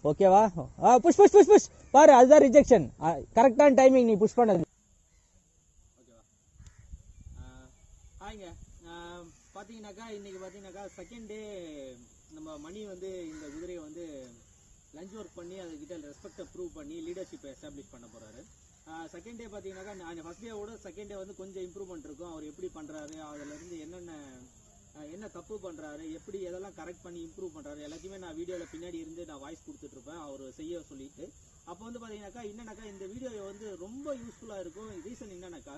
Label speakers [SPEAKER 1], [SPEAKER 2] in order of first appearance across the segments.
[SPEAKER 1] ஓகேவா? Push push push push பாரு, அதுதான் ரிஜெக்ஷன். கரெக்டான டைமிங் நீ புஷ் பண்ணது.
[SPEAKER 2] ஓகேவா? ஹாய்ங்க. பார்த்தீங்கன்னாக்கா இன்னைக்கு பார்த்தீங்கன்னாக்கா செகண்ட் டே நம்ம மணி வந்து இந்த குதிரையை வந்து லஞ்ச் ஒர்க் பண்ணி அதுக்கிட்ட ரெஸ்பெக்டை ப்ரூவ் பண்ணி லீடர்ஷிப்பை எஸ்டாப்ளிஷ் பண்ண போகிறாரு. செகண்ட் டே பார்த்தீங்கன்னாக்கா ஃபர்ஸ்ட் டேவோட செகண்ட் டே வந்து கொஞ்சம் இம்ப்ரூவ்மெண்ட் இருக்கும். அவர் எப்படி பண்ணுறாரு, அதிலேருந்து என்ன தப்பு பண்ணுறாரு, எப்படி எதெல்லாம் கரெக்ட் பண்ணி இம்ப்ரூவ் பண்ணுறாரு எல்லாத்தையுமே நான் வீடியோவில் பின்னாடி இருந்து நான் வாய்ஸ் கொடுத்துட்ருப்பேன் அவர் செய்ய சொல்லிட்டு. அப்போ வந்து பார்த்தீங்கன்னாக்கா என்னன்னாக்கா இந்த வீடியோ வந்து ரொம்ப யூஸ்ஃபுல்லாக இருக்கும். ரீசன் என்னன்னாக்கா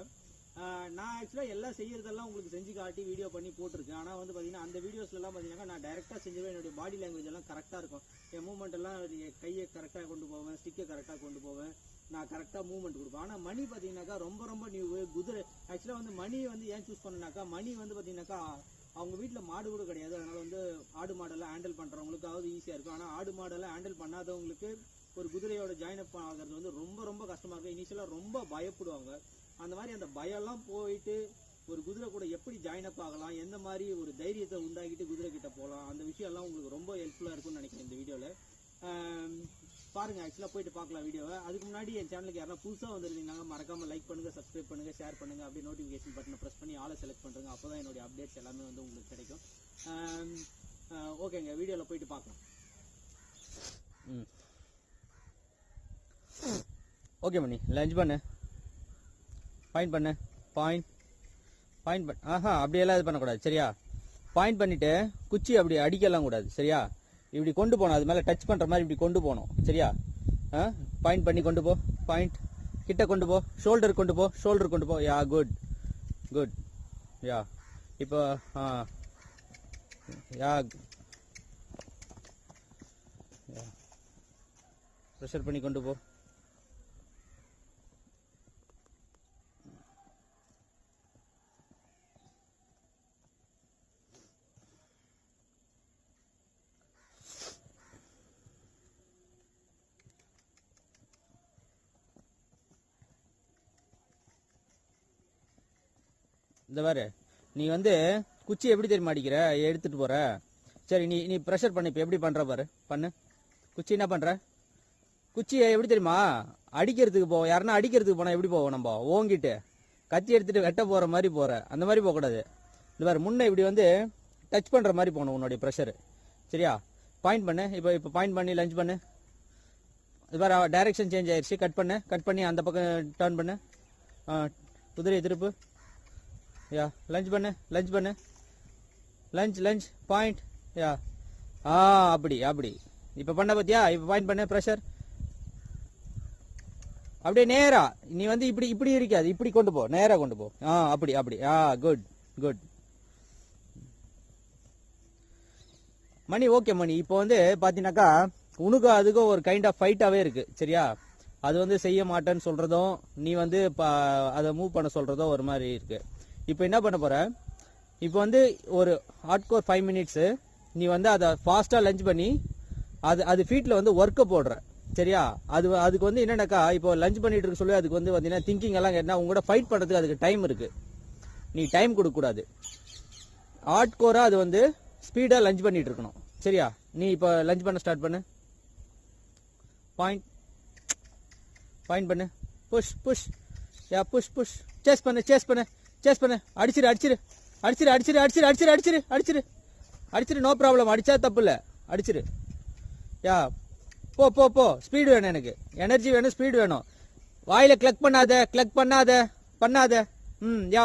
[SPEAKER 2] நான் ஆக்சுவலாக எல்லாம் செய்யறதெல்லாம் உங்களுக்கு செஞ்சு காட்டி வீடியோ பண்ணி போட்டிருக்கேன். ஆனால் வந்து பார்த்தீங்கன்னா அந்த வீடியோஸ்லாம் பார்த்தீங்கன்னா நான் டைரெக்டாக செஞ்சுவேன். என்னுடைய பாடி லாங்குவேஜ் எல்லாம் கரெக்டாக இருக்கும். என் மூவ்மெண்ட் எல்லாம் கையை கரெக்டாக கொண்டு போவேன், ஸ்டிக்கை கரெக்டாக கொண்டு போவேன், நான் கரெக்டாக மூவ்மெண்ட் கொடுப்பேன். ஆனால் மணி பார்த்தீங்கன்னாக்கா ரொம்ப நியூ குதிரை. ஆக்சுவலாக வந்து மணி வந்து ஏன் சூஸ் பண்ணனாக்கா, மணி வந்து பார்த்தீங்கன்னாக்கா அவங்க வீட்டில் மாடு கூட கிடையாது. அதனால வந்து ஆடு மாடெல்லாம் ஹேண்டில் பண்ணுறவங்களுக்காவது ஈஸியாக இருக்கும். ஆனால் ஆடு மாடெல்லாம் ஹேண்டில் பண்ணாதவங்களுக்கு ஒரு குதிரையோட ஜாயின் அப் ஆகிறது வந்து ரொம்ப கஷ்டமாக இருக்கும். இனிஷியலாக ரொம்ப பயப்படுவாங்க. அந்த மாதிரி அந்த பயம்லாம் போயிட்டு ஒரு குதிரை கூட எப்படி ஜாயின் அப் ஆகலாம், எந்த மாதிரி ஒரு தைரியத்தை உண்டாக்கிட்டு குதிரை கிட்ட போகலாம், அந்த விஷயம்லாம் உங்களுக்கு ரொம்ப ஹெல்ப்ஃபுல்லாக இருக்கும்னு நினைக்கிறேன் இந்த வீடியோவில். பாருங்கள், ஆக்சுவலாக போயிட்டு பார்க்கலாம் வீடியோவை. அதுக்கு முன்னாடி என் சேனலுக்கு யாராவது புதுசாக வந்துருந்தீங்கன்னா மறக்காமல் லைக் பண்ணுங்கள், சப்ஸ்கிரைப் பண்ணுங்கள், ஷேர் பண்ணுங்கள், அப்படியே நோட்டிஃபிகேஷன் பட்டனை ப்ரெஸ் பண்ணி ஆளை செலக்ட் பண்ணுறேங்க. அப்போ தான் என்னுடைய அப்டேட்ஸ் எல்லாமே வந்து உங்களுக்கு கிடைக்கும். ஓகேங்க, வீடியோவில் போயிட்டு பார்க்கலாம்.
[SPEAKER 1] ஓகே மணி, லஞ்ச் பண்ணு, பாயிண்ட் பண்ணு, பாயிண்ட் பண்ண. அப்படியெல்லாம் இது பண்ணக்கூடாது, சரியா? பாயிண்ட் பண்ணிட்டு குச்சி அப்படி அடிக்கலாம் கூடாது, சரியா? இப்படி கொண்டு போகணும், அது மேலே டச் பண்ணுற மாதிரி இப்படி கொண்டு போகணும், சரியா? பாயிண்ட் பண்ணி கொண்டு போ, பாயிண்ட் கிட்ட கொண்டு போ, ஷோல்டர் கொண்டு போ. யா, குட். யா, இப்போ யா, ப்ரெஷர் பண்ணி கொண்டு போ. இந்த பாரு, நீ வந்து குச்சி எப்படி தெரியுமா அடிக்கிற, எடுத்துட்டு போற. சரி, நீ ப்ரெஷர் பண்ணு. இப்போ எப்படி பண்ற பாரு, பண்ணு. குச்சி என்ன பண்ற, குச்சியை எப்படி தெரியுமா அடிக்கிறதுக்கு போவோம். யாருன்னா அடிக்கிறதுக்கு போனா எப்படி போவோம், நம்ம ஓங்கிட்டு கத்தி எடுத்துட்டு வெட்ட போற மாதிரி போற, அந்த மாதிரி போகக்கூடாது. இந்த பாரு, முன்ன இப்படி வந்து டச் பண்ற மாதிரி போகணும் உன்னுடைய ப்ரெஷர், சரியா? பாயிண்ட் பண்ணு. இப்போ பாயிண்ட் பண்ணி லஞ்ச் பண்ணு. இது பாரு, டைரக்ஷன் சேஞ்ச் ஆயிடுச்சு. கட் பண்ணி அந்த பக்கம் டர்ன் பண்ணு. குதிரையை திருப்பு. யா, லஞ்ச் பண்ணு. Launch point. யா, அப்படி இப்போ பண்ண பார்த்தியா? இப்போ பாயிண்ட் பண்ணு, ப்ரெஷர் அப்படியே நேரா. நீ வந்து இப்படி இருக்காது, இப்படி கொண்டு போ, நேரா கொண்டு போ. அப்படி. குட் மணி. ஓகே மணி, இப்போ வந்து பார்த்தீங்கன்னாக்கா உனக்கு அதுக்கும் ஒரு கைண்ட் ஆஃப் ஃபைட்டாகவே இருக்கு, சரியா? அது வந்து செய்ய மாட்டேன்னு சொல்றதும், நீ வந்து அதை மூவ் பண்ண சொல்றதும் ஒரு மாதிரி இருக்கு. இப்போ என்ன பண்ண போற, இப்போ வந்து ஒரு ஹார்ட்கோர் 5 மினிட்ஸ் நீ வந்து அதை ஃபாஸ்டா லஞ்ச் பண்ணி அது ஃபீட்ல வந்து ஒர்க்கை போடுற, சரியா? அதுக்கு வந்து என்னன்னாக்கா, இப்போ லஞ்ச் பண்ணிட்டு இருக்க சொல்லி அதுக்கு வந்து பார்த்தீங்கன்னா திங்கிங் எல்லாம் என்ன, உங்களோட ஃபைட் பண்றதுக்கு அதுக்கு டைம் இருக்கு. நீ டைம் கொடுக்க கூடாது. ஹார்ட்கோரா அது வந்து ஸ்பீடா லஞ்ச் பண்ணிட்டு இருக்கணும், சரியா? நீ இப்போ லஞ்ச் பண்ண ஸ்டார்ட் பண்ணு. பாயிண்ட் பண்ணு, புஷ். யா, புஷ். சேஸ் பண்ணு. அடிச்சிரு. நோ ப்ராப்ளம், அடிச்சா தப்பு இல்ல, அடிச்சிரு. யா, போ. ஸ்பீடு வேணும் எனக்கு, எனர்ஜி வேணும், ஸ்பீடு வேணும். வாயில கிளக் பண்ணாத. யா,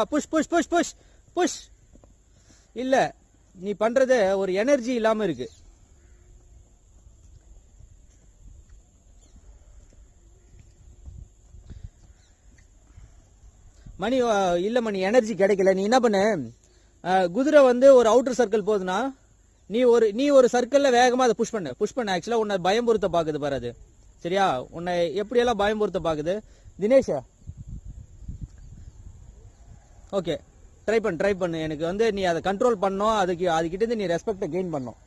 [SPEAKER 1] புஷ். இல்ல, நீ பண்றது ஒரு எனர்ஜி இல்லாம இருக்கு. மணி இல்ல மணி, எனர்ஜி கிடைக்கல. நீ என்ன பண்ணு, குதிரை வந்து ஒரு அவுட்டர் சர்க்கிள் போகுதுன்னா நீ ஒரு சர்க்கிள்ல வேகமா அதை புஷ் பண்ணு. ஆக்சுவலா உன்னை பயம்புறுத்த பாக்குது பாரு அது, சரியா? உன்னை எப்படியெல்லாம் பயம்புறுத்த பாக்குது. தினேஷ், ஓகே, ட்ரை பண்ணு. எனக்கு வந்து நீ அதை கண்ட்ரோல் பண்ணும், அதுக்கிட்ட இருந்து நீ ரெஸ்பெக்ட கெயின் பண்ணும்,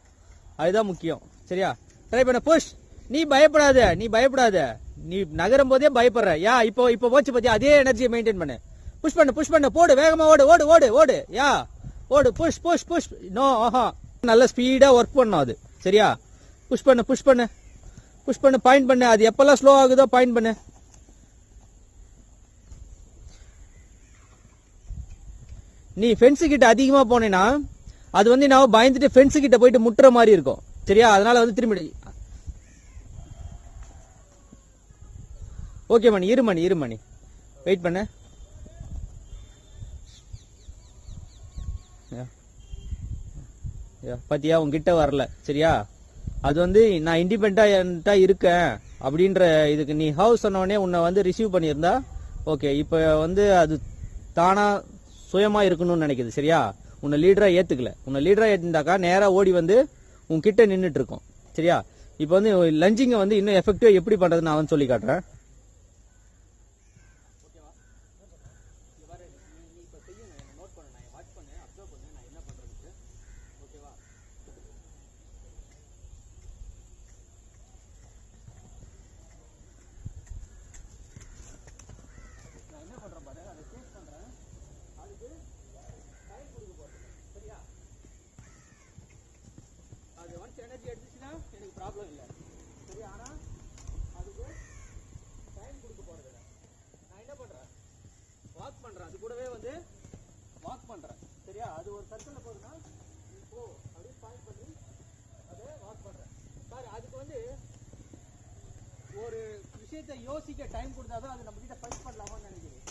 [SPEAKER 1] அதுதான் முக்கியம், சரியா? ட்ரை பண்ண, புஷ். நீ பயப்படாத. நீ நகரும் போதே பயப்படுற. யா, இப்போ போச்சு பத்தியா, அதே எனர்ஜியை மெயின்டைன் பண்ணு. புஷ் பண்ணு, போடு, வேகமா ஓடு. யா, ஓடு, புஷ். நோ, நல்ல ஸ்பீடா ஒர்க் பண்ணும் அது, சரியா? புஷ் பண்ணு. புஷ் பண்ணு, பாயிண்ட் பண்ணு. அது எப்பெல்லாம் ஸ்லோ ஆகுதோ பாயிண்ட் பண்ணு. நீ ஃபென்ஸ் கிட்ட அதிகமா போனேன்னா அது வந்து நான் பயந்துட்டு ஃபென்ஸ் கிட்ட போயிட்டு முட்டுற மாதிரி இருக்கும். சரியா? அதனால வந்து திரும்பி ஓகே மணி, இரு மணி வெயிட் பண்ண. பாத்தியா, உங்ககிட்ட வரல. சரியா? அது வந்து நான் இண்டிபெண்டா இருக்கேன் அப்படின்ற இதுக்கு நீ ஹவுஸ் சொன்னோடனே உன்னை வந்து ரிசீவ் பண்ணியிருந்தா ஓகே. இப்ப வந்து அது தானா சுயமா இருக்கணும்னு நினைக்குது. சரியா? உன்னை லீடரா ஏத்துக்கல. உன்னை லீடரா ஏத்துந்தாக்கா நேரா ஓடி வந்து உன்கிட்ட நின்றுட்டு இருக்கும். சரியா? இப்ப வந்து லஞ்சிங்க வந்து இன்னும் எஃபெக்டிவா எப்படி பண்றதுன்னு நான் வந்து சொல்லி காட்டுறேன்.
[SPEAKER 2] எனர்ஜி எடுத்துச்சுன்னா எனக்கு ப்ராப்ளம் இல்லை. சரி, ஆனா அதுக்கு டைம் கொடுக்க போறது இல்லை. நான் என்ன பண்றேன், வாக் பண்றேன். அது கூடவே வந்து வாக் பண்றேன். சரியா? அது ஒரு சர்க்கிள்ல போகுதுன்னா இப்போ அப்படியே பாயிண்ட் பண்ணி அதை வாக் பண்றேன். சார், அதுக்கு வந்து ஒரு விஷயத்தை யோசிக்க டைம் கொடுத்தாதான் அது நம்ம கிட்ட ஃபைட் பண்ணலாமான்னு நினைக்கிறேன்.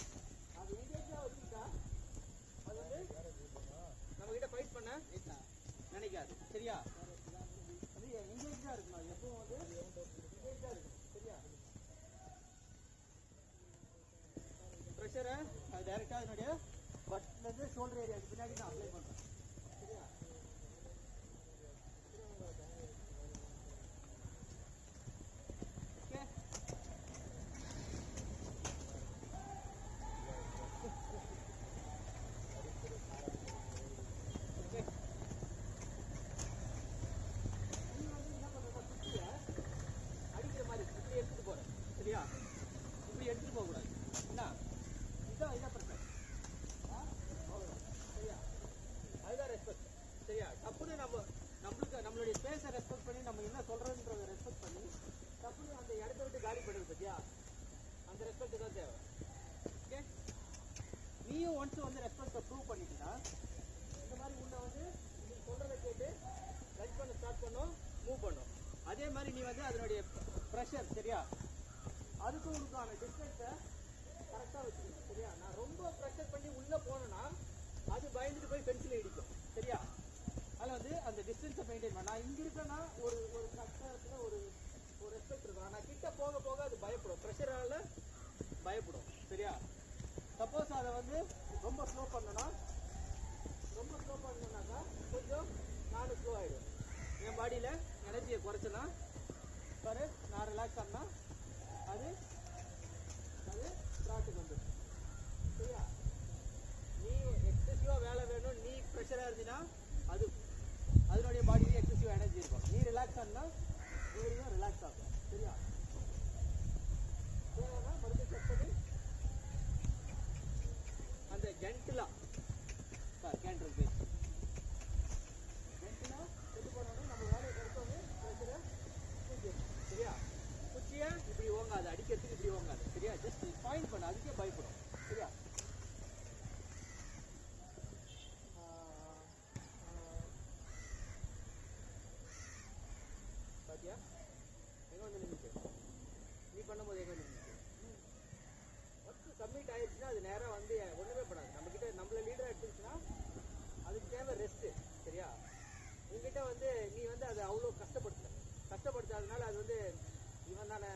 [SPEAKER 2] அது எங்கேயா வச்சுக்கிட்டா அது வந்து நம்ம கிட்ட ஃபைட் பண்ண நினைக்காது. சரியா? எங்கேஜா இருக்கணும். எப்பவும் வந்து எங்கேஜா இருக்கணும். சரியா? ப்ரெஷரை அது டைரக்டா அதனுடைய பட்ல இருந்து ஷோல்டர் ஏரியாவுக்கு பின்னாடி நான் அப்ளை பண்றேன். சரியா? இப்படி எடுத்துட்டு போக கூடாது. என்ன இதான் பிரச்சனை. சரியா? அதுதான் ரெஸ்பெக்ட். சரியா? தப்புன்னு நம்மளுடைய ஸ்பேஸை ரெஸ்பெக்ட் பண்ணி நம்ம என்ன சொல்றோன்றத ரெஸ்பெக்ட் பண்ணி தப்புன்னு அந்த இடத்த விட்டு காலி பண்ணுறது பத்தியா, அந்த ரெஸ்பெக்ட் தான் தேவை. ஓகே? நீயும் ஒன்ஸ் வந்து ரெஸ்பெக்டை ப்ரூவ் பண்ணிட்டீங்கன்னா இந்த மாதிரி உன்னை வந்து நீ சொல்றதை கேட்டு ரன் பண்ண ஸ்டார்ட் பண்ணும், மூவ் பண்ணும். அதே மாதிரி நீ வந்து அதனுடைய ப்ரெஷர், சரியா, அதுக்கு உனக்கான டிஸ்டன்ஸை கரெக்டாக வச்சுக்கணும். சரியா? நான் ரொம்ப ப்ரெஷர் பண்ணி உள்ளே போனேன்னா அது பயந்துட்டு போய் பென்சில் இடிக்கும். சரியா? அதில் வந்து அந்த டிஸ்டன்ஸை மெயின்டைன் பண்ண. நான் இங்கே இருக்கேன்னா ஒரு கஷ்டத்தில் ஒரு ரெஸ்பெக்ட் இருக்கும். ஆனால் கிட்ட போக போக அது பயப்படும், ப்ரெஷரால் பயப்படும். சரியா? சப்போஸ் அதை வந்து ரொம்ப ஸ்லோ பண்ணோன்னா கொஞ்சம் நானும் ஸ்லோ ஆகிடும். என் பாடியில் எனர்ஜியை குறைச்சனா பாரு, நான் ரிலாக்ஸ் ஆனா அது த்ராட்டுக்கு வந்துடும். சரியா? நீ எக்ஸசிவா வேலை வேணும், நீ ப்ரெஷரா இருந்தீங்கன்னா அது அதனுடைய பாடியில எக்ஸசிவா எனர்ஜி இருக்கும். நீ ரிலாக்ஸ் ஆனா இவரையும் ரிலாக்ஸ் ஆகும். சரியா? தேவைன்னா மறுபடியும் செக் பண்ணி அந்த ஜென்டிலா கேண்டர் பேஸ் ஜென்டிலா செட்டு பண்ணணும். நம்ம வேலையை கருத்தோன்னு ப்ரெஷரை தூக்கிடணும். சரியா? குச்சியை இப்படி ஓங்காது, அடிக்கிறதுக்கு இப்படி ஓங்காது. சரியா? ஜஸ்ட் பாயிண்ட் பண்ண, அதுக்கே பயப்படும். சரியா? பாத்தியா எங்க வந்து நின்றுச்சு? நீ பண்ணும்போது எங்க வந்து நின்றுச்சு? ஒர்க் சப்மிட் ஆயிடுச்சுன்னா அது நேரம் வந்து ஒண்ணுமே பண்ணாது. நம்ம கிட்ட நம்மள லீடரா எடுத்துச்சுன்னா அதுக்கு தேவை ரெஸ்ட். சரியா? உங்ககிட்ட வந்து நீ வந்து அதை அவ்வளோ கஷ்டப்படுத்தாதனால அது வந்து இவன் தானே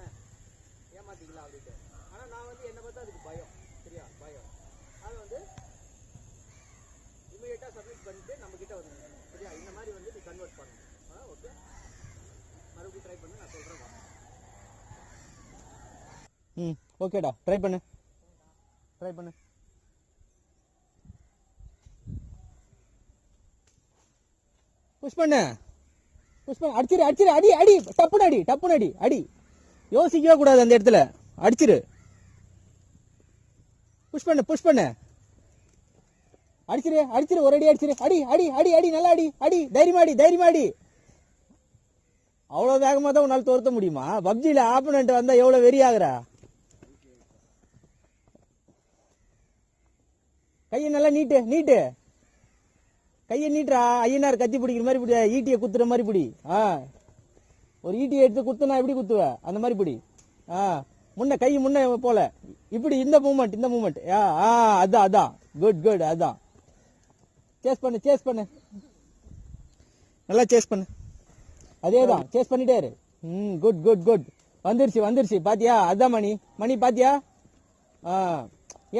[SPEAKER 2] ஏமாத்திக்கலாம் அப்படின்ட்டு. ஆனால் நான் வந்து என்னை பார்த்தா அதுக்கு பயம். சரியா? பயம். அதை வந்து இமீடியட்டாக சப்மிட் பண்ணிட்டு நம்ம கிட்ட வந்து. சரியா? இந்த மாதிரி வந்து நீ கன்வெர்ட் பண்ணணும். ஓகே, மறுபடியும் ட்ரை பண்ணு, நான் சொல்கிறேன்.
[SPEAKER 1] ஓகேடா, ட்ரை பண்ணு. புஷ் பண்ணு. அடிச்சிரு, அடி டப்புனு அடி. யோசிக்கவே கூடாது அந்த இடத்துல. அடிச்சிரு. புஷ் பண்ணு. அடிச்சிரு, ஒரு அடி அடிச்சிரு. அடி நல்லா அடி. தைரியமாடி. அவ்வளவு வேகமா தான் உன்னால துரத்த முடியுமா? பப்ஜில ஆப்பனண்ட் வந்தா எவ்வளவு வெறி ஆகுற? கையை நல்லா நீட்டு கையை நீட்டுறா. ஐயனார் கத்தி பிடிக்கிற மாதிரி பிடி, ஈட்டியை குத்துற மாதிரி பிடி. ஒரு ஈட்டியை எடுத்து குத்துனா எப்படி குத்துவ அந்த மாதிரி பிடி. கை முன்ன போல இப்படி இந்த மூமெண்ட். அதான் குட் அதான். சேஸ் பண்ணு நல்லா சேஸ் பண்ணு. அதேதான் சேஸ் பண்ணிட்டே இரு. குட் வந்துருச்சு பாத்தியா? அதான் மணி பாத்தியா?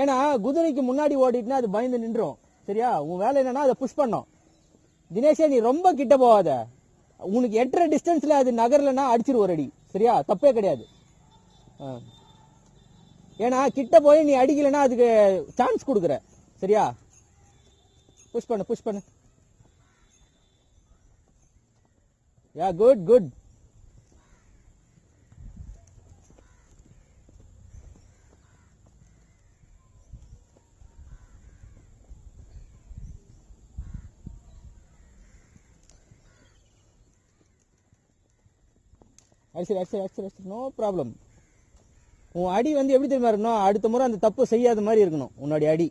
[SPEAKER 1] ஏன்னா குதிரைக்கு முன்னாடி ஓடிட்டுனா அது பயந்து நின்றும். சரியா? உன் வேலை என்னன்னா அதை புஷ் பண்ணும். தினேஷே நீ ரொம்ப கிட்ட போகாத. உனக்கு எட்டரை டிஸ்டன்ஸ்ல அது நகர்லன்னா அடிச்சிரு ஒரு அடி. சரியா? தப்பே கிடையாது. ஏன்னா கிட்ட போய் நீ அடிக்கலன்னா அதுக்கு சான்ஸ் கொடுக்குற. சரியா? புஷ் பண்ணு. Yeah good. அடிச்சிரு நோ ப்ராப்ளம். உன் அடி வந்து எப்படி தெரியுமா இருக்கணும்? அடுத்த முறை அந்த தப்பு செய்யாத மாதிரி இருக்கணும் உன்னுடைய அடி.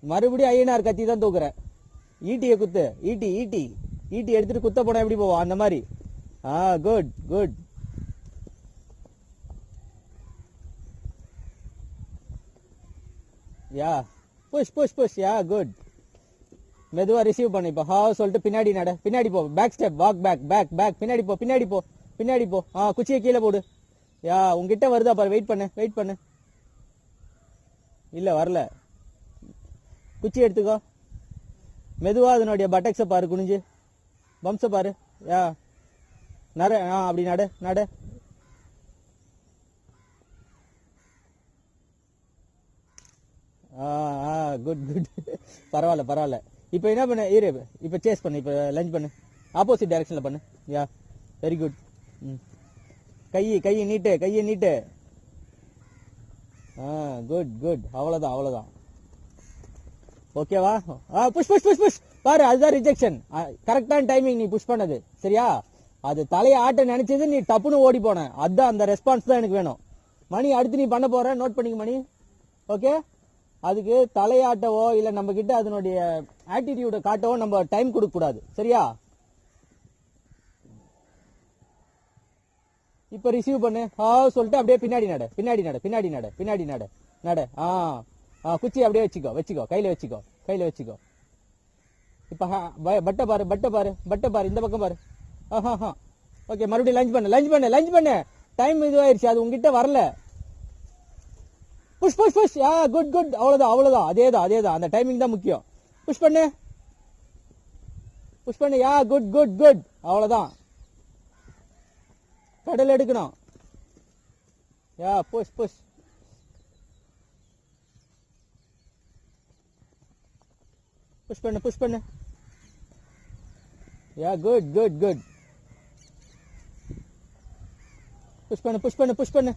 [SPEAKER 1] மறுபடியும் ஐயனார் கத்தி தான் தூக்குற. ஈட்டியை குத்து. ஈட்டி எடுத்துட்டு குத்த போனா எப்படி போவோம் அந்த மாதிரி. Good. Yeah push yeah good. மெதுவா ரிசீவ் பண்ணு. இப்ப சொல்லிட்டு பின்னாடி போ. Back step, walk back. பின்னாடி போ. குச்சியை கீழே போடு. யா உங்ககிட்ட வருதா பாரு. வெயிட் பண்ணு. இல்ல வரல. குச்சி எடுத்துக்கோ. மெதுவா அதனுடைய பட்டக்ஸ பாரு, குனிஞ்சு பம்ப்ஸ பாரு. யா அப்படி நட. குட் பரவாயில்ல. இப்ப என்ன பண்ண? இப்ப சேஸ் பண்ணு. இப்ப லஞ்ச் பண்ணு. ஆப்போசிட் டைரக்ஷன்ல பண்ணு. Yeah very good. கையை நீட்டு. குட். அவ்வளவுதான். ஓகேவா? புஷ் பாரு. அதுதான் ரிஜெக்ஷன். கரெக்டான டைமிங் நீ புஷ் பண்ணது. சரியா? அது தலையை ஆட்ட நினைச்சது, நீ டப்புன்னு ஓடி போன. அதான் அந்த ரெஸ்பான்ஸ் தான் எனக்கு வேணும். மணி அடுத்து நீ பண்ண போற, நோட் பண்ணிக்க மணி. ஓகே? அதுக்கு தலையாட்டவோ இல்ல நம்ம கிட்ட அதனுடைய ஆட்டிடியூட காட்டவோ நம்ம டைம் கொடுக்க கூடாது. சரியா? இப்ப ரிசீவ் பண்ணு. சொல்லிட்டு அப்படியே பின்னாடி நட. குச்சி அப்படியே வச்சுக்கோ. கையில வச்சுக்கோ. இப்ப பட்டை பாரு. இந்த பக்கம் பாரு. ஓகே, மறுபடியும் லஞ்ச் பண்ணு. டைம் இதுவாயிருச்சு. அது உங்ககிட்ட வரல. புஷ். குட். அவ்வளவுதான். அதேதான். அந்த டைமிங் தான் முக்கியம். புஷ் பண்ணு. Yeah good. அவ்வளவுதான். கடல் எடுக்கணும். யா புஷ். புஷ் பண்ணு. Yeah good. புஷ் பண்ணு.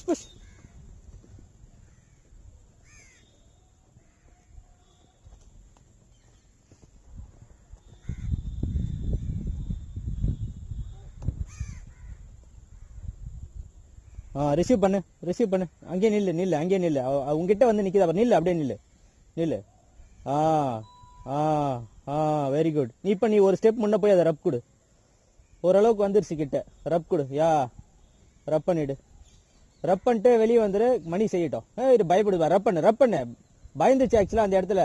[SPEAKER 1] புஷ். ரிசீவ் பண்ணு. அங்கே நில்லு. உங்ககிட்ட வந்து நிக்குதா பாரு. நில்லு, அப்படியே நில்லு. Very good. இப்ப நீ ஒரு ஸ்டெப் முன்ன போய் அதை ரப் கொடு. ஓரளவுக்கு வந்துருச்சு கிட்ட. ரப் கொடு. யா ரப் பண்ணிடு. ரப் பண்ணிட்டு வெளியே வந்துரு. மணி செய்யட்டும். இது பயப்படுவா. ரப் பண்ணு. பயந்துச்சு ஆக்சுவலா அந்த இடத்துல.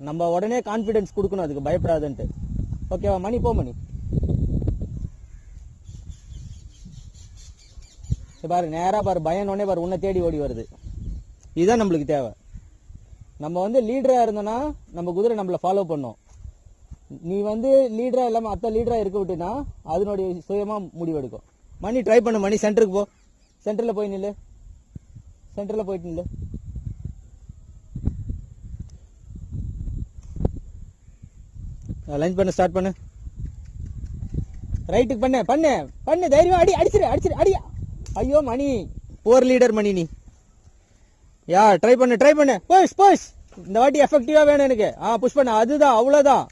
[SPEAKER 1] நம்ம உடனே கான்பிடன்ஸ் கொடுக்கணும் அதுக்கு, பயப்படாதுன்ட்டு. ஓகேவா? மணி போ. பாரு, நேரா பாரு. பயனோடனே பாரு, உன்னை தேடி ஓடி வருது. இதுதான் நம்மளுக்கு தேவை. நம்ம வந்து லீடரா இருந்தோம்னா நம்ம குதிரை நம்மள ஃபாலோ பண்ணும். நீ வந்து லீடரா இல்லாம அத்த லீடரா இருக்க விட்டுனா அதனுடைய சுயமா முடிவெடுக்கும். மணி ட்ரை பண்ணு. மணி சென்டருக்கு போ. சென்டர்ல போயிட்டு நில்லு. லஞ்ச் பண்ண ஸ்டார்ட் பண்ணு. ரைட்டுக்கு பண்ணு. தைரியமா அடிச்சிரு. ஐயோ மணி, புவர் லீடர் மணி நீ. யா ட்ரை பண்ணு புஷ் புஷ். இந்த வாட்டி எஃபெக்டிவா வேணும் எனக்கு. புஷ் பண்ண, அதுதான், அவ்வளவுதான்.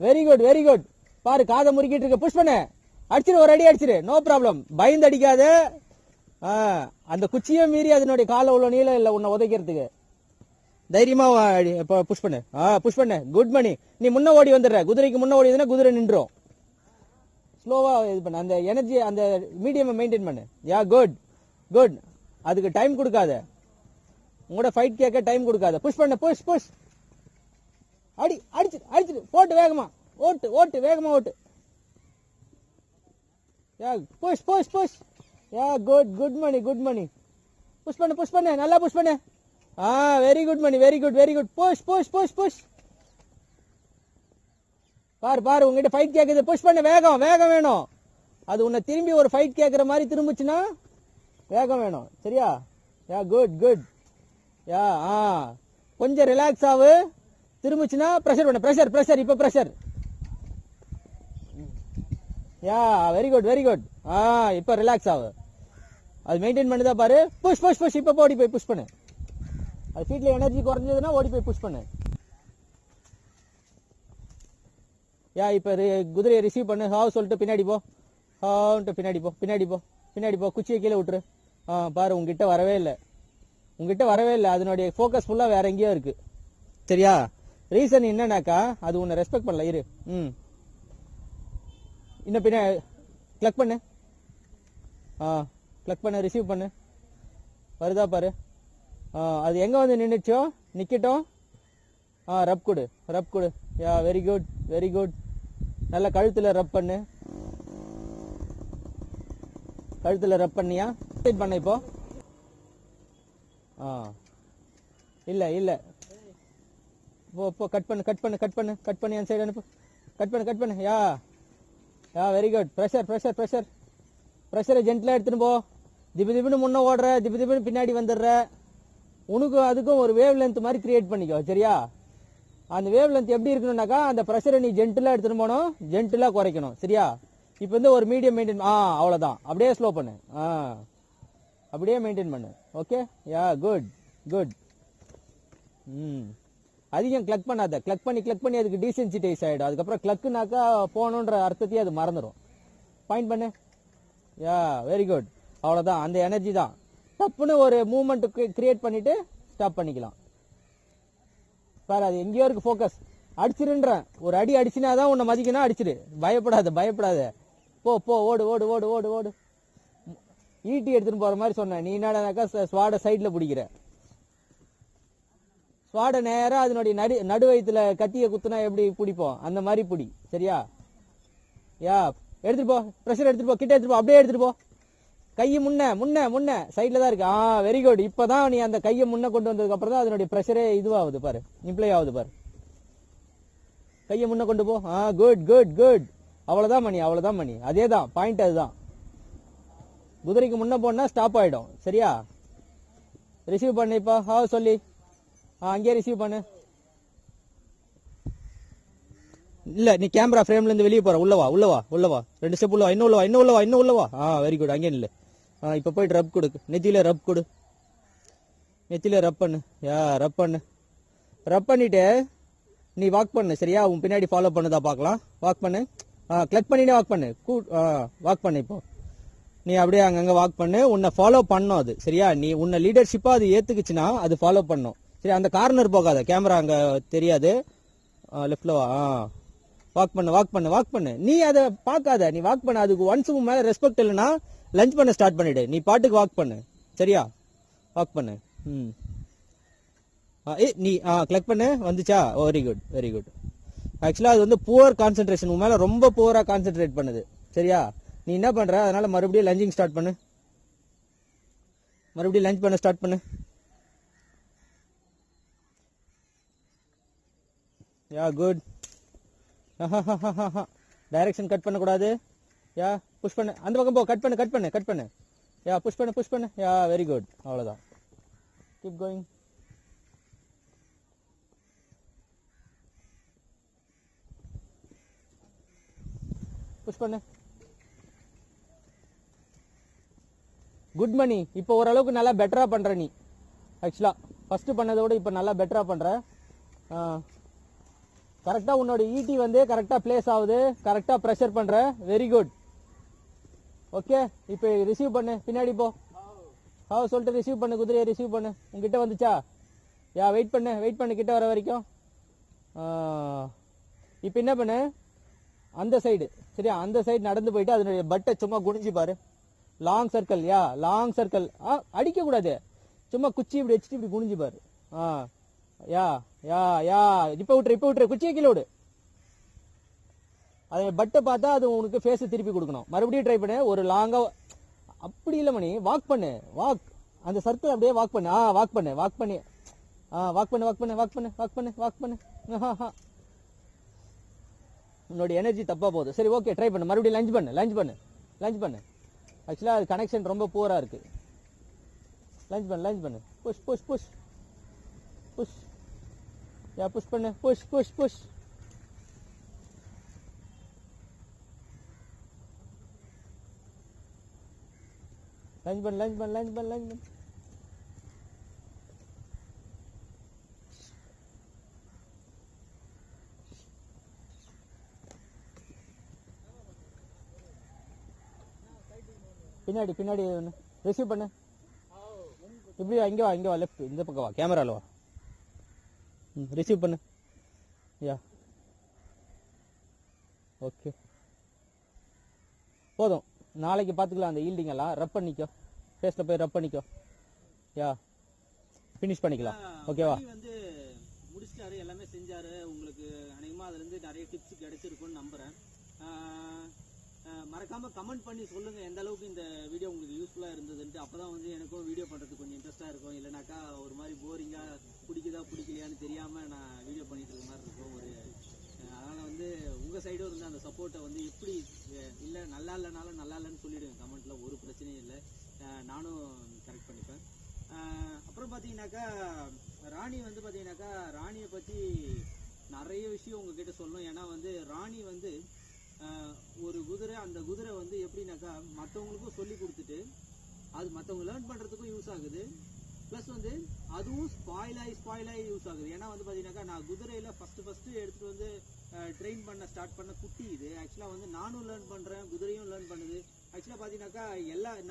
[SPEAKER 1] Very good very good. பாரு காதை முறுக்கிட்டு இருக்க, புஷ் பண்ணு, அடிச்சிரு, ஒரு அடி அடிச்சிரு, நோ ப்ராப்ளம். பயந்து அடிக்காத. அந்த குச்சியை மீறி அதனுடைய கால உள்ள நீளம் இல்ல உன்னை உதைக்கிறதுக்கு. தைரியமா புஷ் பண்ணு. புஷ் பண்ணு, குட் மணி. நீ முன்ன ஓடி வந்துடுற, குதிரைக்கு முன்ன ஓடி வந்தா குதிரை நின்றோம். ஸ்லோவா இது பண்ணு, அந்த எனர்ஜி, அந்த மீடியம் மெயின்டைன் பண்ணு. Yeah good good. அதுக்கு டைம் கொடுக்காத, உங்களோட ஃபைட் கேட்க டைம் கொடுக்காத. புஷ் பண்ணு, புஷ் புஷ். அடிச்சிரு போட்டு வேகமா ஓட்டு வேகமா ஓட்டு. Yeah push push push. Yeah good Mani. Push பண்ணு, நல்லா புஷ் பண்ணு. Very good Mani, very good. Push. பாரு உங்ககிட்ட ஃபைட் கேக்குது, புஷ் பண்ணு, வேகம் வேணும். அது உன்னை திரும்பி ஒரு ஃபைட் கேக்குற மாதிரி திரும்பிச்சுன்னா வேகம் வேணும், சரியா? யா குட். யா கொஞ்சம் ரிலாக்ஸ் ஆகு. திரும்பிச்சுன்னா பிரஷர் பண்ணு, பிரஷர். இப்ப பிரஷர். யா வெரி குட். இப்ப ரிலாக்ஸ் ஆகு. அது மெயின்டைன் பண்ணுதா பாரு. புஷ். இப்ப ஓடி போய் புஷ் பண்ணு. அது ஃபீட்ல எனர்ஜி குறைஞ்சதுன்னா ஓடி போய் புஷ் பண்ணு. யா இப்ப குதிரையை ரிசீவ் பண்ணு. ஹாவ் சொல்லிட்டு பின்னாடி போ. குச்சியை கீழே விட்டுரு. பாரு உங்ககிட்ட வரவே இல்லை. அதனுடைய ஃபோக்கஸ் ஃபுல்லா வேற எங்கேயோ இருக்கு, சரியா? ரீசன் என்னன்னாக்கா அது உன்னை ரெஸ்பெக்ட் பண்ணல. இரு. இன்னும் பின்ன கிளக் பண்ணு, ரிசீவ் பண்ணு. வருதா பாரு. அது எங்க வந்து நிக்கட்டும். ரப் கொடு. யா வெரி குட். நல்ல கழுத்துல ரப் பண்ணு. பண்ணியா பண்ண இப்போ? இல்ல போ கட் பண்ணு அந்த சைடு அனுப்பு. கட் பண்ணு. Yeah very good. பிரஷரை ஜென்டிலா எடுத்துன்னு போ. திபுன்னு முன்ன ஓடுற, திபுன்னு பின்னாடி வந்துடுற. உனக்கு அதுக்கும் ஒரு வேவ் லென்த் மாதிரி கிரியேட் பண்ணிக்கோ, சரியா? அந்த வேவ் லென்த் எப்படி இருக்கணும்னாக்கா அந்த பிரஷரை நீ ஜென்டிலா எடுத்துன்னு போகணும், ஜென்டிலா குறைக்கணும், சரியா? இப்போ வந்து ஒரு மீடியம் மெயின்டைன். அவ்வளவுதான். அப்படியே ஸ்லோ பண்ணு. அப்படியே மெயின்டைன் பண்ணு. ஓகே. யா குட். அதிகம் கிளக் பண்ணாத. கிளக் பண்ணி அதுக்கு டீசென்சிடைஸ் ஆயிடும். அதுக்கப்புறம் கிளக்குனாக்கா போகணுன்ற அர்த்தத்தையே அது மறந்துடும். பாயிண்ட் பண்ணு. Yeah very good. அவ்வளவுதான். அந்த எனர்ஜி தான். டப்புன்னு ஒரு மூவ்மெண்ட் கிரியேட் பண்ணிட்டு ஸ்டாப் பண்ணிக்கலாம். பாரு அது எங்கேயோ இருக்கு ஃபோக்கஸ். அடிச்சிருன்ற ஒரு அடி அடிச்சினாதான் உன்னை மதிக்கணும். அடிச்சிரு. பயப்படாத. போ ஓடு. ஈட்டி எடுத்துன்னு போற மாதிரி சொன்ன. நீ என்னடானாக்கா ஸ்வாட சைட்ல பிடிக்கிற. ஸ்வாட நேரா அதனுடைய நடு வயித்துல கத்திய குத்துனா எப்படி பிடிப்போம், அந்த மாதிரி பிடி, சரியா? யா எடுத்துட்டு போ. பிரஷர் எடுத்துட்டு போ. கிட்ட எடுத்துட்டு போ. அப்படியே எடுத்துட்டு போ. கையை முன்ன சைட்ல தான் இருக்கு. Very good. இப்பதான் நீ அந்த கையை முன்ன கொண்டு வந்ததுக்கு அப்புறம் தான் அதனுடைய பிரஷரே இதுவாகுது பாரு, இம்ப்ளை ஆகுது பாரு. கையை முன்ன கொண்டு போ. குட். அவ்வளவுதான் மணி. அதேதான் பாயிண்ட். அதுதான். குதிரைக்கு முன்ன போனா ஸ்டாப் ஆயிடும், சரியா? ரிசீவ் பண்ணு. இப்ப சொல்லி அங்கேயே ரிசீவ் பண்ணு. இல்ல நீ கேமரா ஃப்ரேம்ல இருந்து வெளியே போற. உள்ளவா 2 ஸ்டெப் உள்ளவா. இன்னும் உள்ளவா. Very good. அங்கே இல்ல. இப்ப போயிட்டு ரப் கொடு. நெத்தியில ரப் பண்ணு. யா ரப் பண்ணிட்டு நீ வாக் பண்ணு, சரியா? உன் பின்னாடி ஃபாலோ பண்ணுதா பாக்கலாம். வாக் பண்ணு. கிளக் பண்ணினே வாக் பண்ணு. வாக் பண்ணு. இப்போ நீ அப்படியே அங்கங்க வாக் பண்ணு. உன்னை ஃபாலோ பண்ணும் அது, சரியா? நீ உன்னை லீடர்ஷிப்பா அது ஏத்துக்குச்சுன்னா அது ஃபாலோ பண்ணும், சரி? அந்த கார்னர் போகாத. கேமரா அங்க தெரியாது. லெஃப்ட்ல வா. வாக் பண்ணு. நீ அதை பார்க்காத. நீ வாக் பண்ண. அதுக்கு ஒன்ஸ் மேல ரெஸ்பெக்ட் இல்லைன்னா லஞ்ச் பண்ண ஸ்டார்ட் பண்ணிடு. நீ பாட்டுக்கு வாக் பண்ணு, சரியா? வாக் பண்ணு. நீ கிளிக் பண்ணு. வந்துச்சா? Very good. ஆக்சுவலா அது வந்து புவர் கான்சென்ட்ரேஷன். உன் மேல ரொம்ப புவரா கான்சென்ட்ரேட் பண்ணுது, சரியா? நீ என்ன பண்ற? அதனால மறுபடியும் லஞ்சிங் ஸ்டார்ட் பண்ணு. லஞ்ச் பண்ண ஸ்டார்ட் பண்ணு. Yeah good. டைரக்ஷன் கட் பண்ண கூடாது. யா புஷ் பண்ணு. அந்த பக்கம் போ. கட் பண்ணு. யா புஷ் பண்ணு. Yeah very good. அவ்வளவுதான். Keep going. புஷ் பண்ணு. குட் மணி. இப்போ ஓரளவுக்கு நல்லா பெட்டரா பண்ற நீ. ஆக்சுவலா ஃபர்ஸ்ட் பண்ணதோட இப்போ நல்லா பெட்டரா பண்ற. கரெக்டா உன்னோட ஈட்டி வந்து கரெக்டா பிளேஸ் ஆகுது, கரெக்டா ப்ரெஷர் பண்ற. Very good. ஓகே, இப்போ ரிசீவ் பண்ணு, பின்னாடி போ. சொல்லிட்டு ரிசீவ் பண்ணு, குதிரையை ரிசீவ் பண்ணு. உங்ககிட்ட வந்துச்சா? வெயிட் பண்ணு கிட்ட வர வரைக்கும். இப்போ என்ன பண்ணு, அந்த சைடு சரியா, அந்த சைடு நடந்து போயிட்டு அதனுடைய பட்டை சும்மா குனிஞ்சு பாரு. Long circle. Long circle. அடிக்க கூடாது, சும்மா குச்சி இப்படி வச்சுட்டு இப்படி குனிஞ்சு பாரு. இப்ப விட்டுரு, குச்சியை கீழே விடு. அதை பட்டை பார்த்தா அது உனக்கு ஃபேஸ் திருப்பி கொடுக்கணும். மறுபடியும் ட்ரை பண்ணு, ஒரு லாங்கா. அப்படி இல்லை மணி, வாக் பண்ணு. அந்த சர்க்கிள் அப்படியே வாக் பண்ணு. வாக் பண்ணு. உன்னோட எனர்ஜி தப்பா போகுது. சரி ஓகே, ட்ரை பண்ணு, மறுபடியும் லஞ்ச் பண்ணு. ஆக்சுவலா அது கனெக்ஷன் ரொம்ப புவரா இருக்கு. லஞ்ச் பண்ணு. புஷ் புஷ் பண்ணு. புஷ். லஞ்ச் பண்ணு. பின்னாடி ரிசீவ் பண்ணு. இப்படி இங்க வா லெஃப்ட், இந்த பக்கம் வா, கேமரால வா. ரிசீவ் பண்ணு. ஓகே போதும். நாளைக்கு பார்த்துக்கலாம் அந்த ஈல்டிங் எல்லாம். ரப் பண்ணிக்கோ, ஃபேஸ்ல போய் ரப் பண்ணிக்கோ. ஃபினிஷ் பண்ணிக்கலாம். ஓகேவா?
[SPEAKER 2] வந்து முடிச்சிட்டாரு, எல்லாமே செஞ்சாரு. உங்களுக்கு அநேகமா அதுல இருந்து நிறைய டிப்ஸ் கிடைச்சிருக்கும்னு நம்புறேன். மறக்காம கமெண்ட் பண்ணி சொல்லுங்க எந்த அளவுக்கு இந்த வீடியோ உங்களுக்கு யூஸ்ஃபுல்லா இருந்ததுன்ட்டு. அப்பதான் வந்து எனக்கும் வீடியோ பண்றதுக்கு கொஞ்சம் இன்ட்ரெஸ்டா இருக்கும். இல்லைனாக்கா ஒரு மாதிரி போரிங்கா பிடிக்கலையான்னு தெரியாம நான் வீடியோ பண்ணிட்டு இருக்க மாதிரி இருக்கும். அதனால வந்து உங்க சைடும் இருந்து அந்த சப்போர்ட்டை வந்து எப்படி இல்லை நல்லா இல்லைன்னு சொல்லிடுங்க கமெண்ட்ல, ஒரு பிரச்சனையும் இல்லை. நானும் கரெக்ட் பண்ணிப்பேன். அப்புறம் பார்த்தீங்கன்னாக்கா ராணியை பற்றி நிறைய விஷயம் உங்ககிட்ட சொல்லணும். ஏன்னா வந்து ராணி வந்து ஒரு குதிரை, அந்த குதிரை வந்து எப்படின்னாக்கா மற்றவங்களுக்கும் சொல்லி கொடுத்துட்டு அது மற்றவங்க லேர்ன் பண்ணுறதுக்கும் யூஸ் ஆகுது. ப்ளஸ் வந்து அதுவும் ஸ்பாயில் ஆகி யூஸ் ஆகுது. ஏன்னா வந்து பார்த்தீங்கன்னாக்கா நான் குதிரையில் ஃபஸ்ட்டு எடுத்துகிட்டு வந்து ட்ரெயின் ஸ்டார்ட் பண்ண குட்டி இது. ஆக்சுவலாக வந்து நானும் லேர்ன் பண்ணுறேன், குதிரையும் லேர்ன் பண்ணுது. ஆக்சுவலாக பார்த்தீங்கன்னாக்கா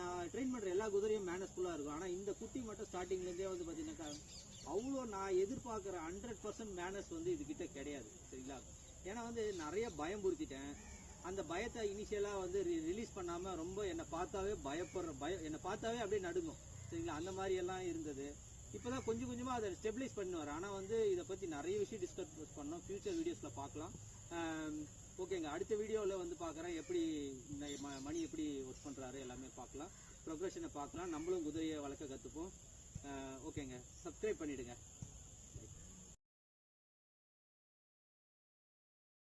[SPEAKER 2] நான் ட்ரெயின் பண்ணுற எல்லா குதிரையும் மேனஸ்ஃபுல்லாக இருக்கும். ஆனால் இந்த குட்டி மட்டும் ஸ்டார்டிங்லேருந்தே வந்து பார்த்தீங்கன்னாக்கா அவ்வளோ நான் எதிர்பார்க்குற 100% மேனஸ் வந்து இதுகிட்ட கிடையாது. சரிங்களா? ஏன்னா வந்து நிறைய பயம்புறுத்திட்டேன். அந்த பயத்தை இனிஷியலாக வந்து ரிலீஸ் பண்ணாமல் ரொம்ப என்னை பார்த்தாவே என்னை பார்த்தாவே அப்படியே நடுங்கும். சரிங்களா? அந்த மாதிரி எல்லாம் இருந்தது. இப்போதான் கொஞ்சம் கொஞ்சமாக அதை ஸ்டெபிலைஸ் பண்ணுவார். ஆனால் வந்து இதை பற்றி நிறைய விஷயம் டிஸ்கஸ் பண்ணோம். ஃபியூச்சர் வீடியோஸில் பார்க்கலாம். ஓகேங்க, அடுத்த வீடியோவில் வந்து பார்க்குறேன் எப்படி இந்த மணி எப்படி ஒர்க் பண்ணுறாரு எல்லாமே பார்க்கலாம். ப்ரொக்ரெஷனை பார்க்கலாம். நம்மளும் குதிரையை வளர்க்க கற்றுப்போம். ஓகேங்க, சப்ஸ்கிரைப் பண்ணிவிடுங்க.